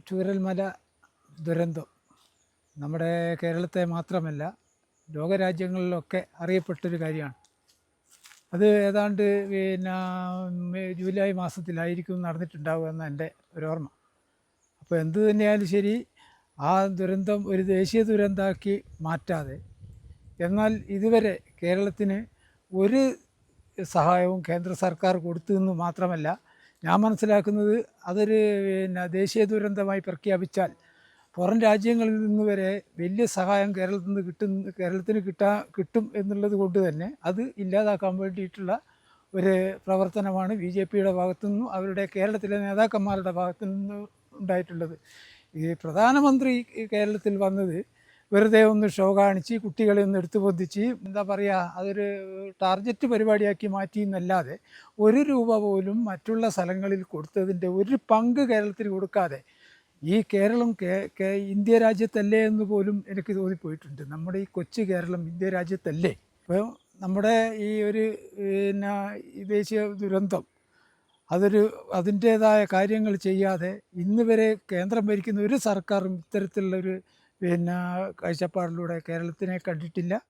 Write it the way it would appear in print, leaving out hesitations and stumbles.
ചൂരൽമല ദുരന്തം നമ്മുടെ കേരളത്തെ മാത്രമല്ല ലോകരാജ്യങ്ങളിലൊക്കെ അറിയപ്പെട്ടൊരു കാര്യമാണ്. അത് ഏതാണ്ട് ജൂലൈ മാസത്തിലായിരിക്കും നടന്നിട്ടുണ്ടാവുക എന്ന് എൻ്റെ ഒരോർമ്മ. അപ്പോൾ എന്തു തന്നെയായാലും ശരി, ആ ദുരന്തം ഒരു ദേശീയ ദുരന്തമാക്കി മാറ്റാതെ, എന്നാൽ ഇതുവരെ കേരളത്തിന് ഒരു സഹായവും കേന്ദ്ര സർക്കാർ കൊടുത്തതെന്ന് മാത്രമല്ല, ഞാൻ മനസ്സിലാക്കുന്നത് അതൊരു ദേശീയ ദുരന്തമായി പ്രഖ്യാപിച്ചാൽ പുറം രാജ്യങ്ങളിൽ നിന്ന് വരെ വലിയ സഹായം കേരളത്തിന് കിട്ടും എന്നുള്ളത് കൊണ്ട് തന്നെ അത് ഇല്ലാതാക്കാൻ വേണ്ടിയിട്ടുള്ള ഒരു പ്രവർത്തനമാണ് ബി ജെ പിയുടെ ഭാഗത്തുനിന്നും അവരുടെ കേരളത്തിലെ നേതാക്കന്മാരുടെ ഭാഗത്തു നിന്നും ഉണ്ടായിട്ടുള്ളത്. ഈ പ്രധാനമന്ത്രി കേരളത്തിൽ വന്നത് വെറുതെ ഒന്ന് ഷോ കാണിച്ച് കുട്ടികളെ ഒന്ന് എടുത്തു പൊന്തിച്ച് എന്താ പറയുക, അതൊരു ടാർഗറ്റ് പരിപാടിയാക്കി മാറ്റി എന്നല്ലാതെ ഒരു രൂപ പോലും മറ്റുള്ള സ്ഥലങ്ങളിൽ കൊടുത്തതിൻ്റെ ഒരു പങ്ക് കേരളത്തിന് കൊടുക്കാതെ ഈ കേരളം ഇന്ത്യ രാജ്യത്തല്ലേ എന്ന് പോലും എനിക്ക് തോന്നിപ്പോയിട്ടുണ്ട്. നമ്മുടെ ഈ കൊച്ചു കേരളം ഇന്ത്യ രാജ്യത്തല്ലേ? അപ്പോൾ നമ്മുടെ ഈ ഒരു ഈ ദേശീയ ദുരന്തം അതിൻ്റേതായ കാര്യങ്ങൾ ചെയ്യാതെ ഇന്ന് വരെ കേന്ദ്രം ഭരിക്കുന്ന ഒരു സർക്കാരും ഇത്തരത്തിലുള്ളൊരു കാഴ്ചപ്പാടിലൂടെ കേരളത്തിനെ കണ്ടിട്ടില്ല.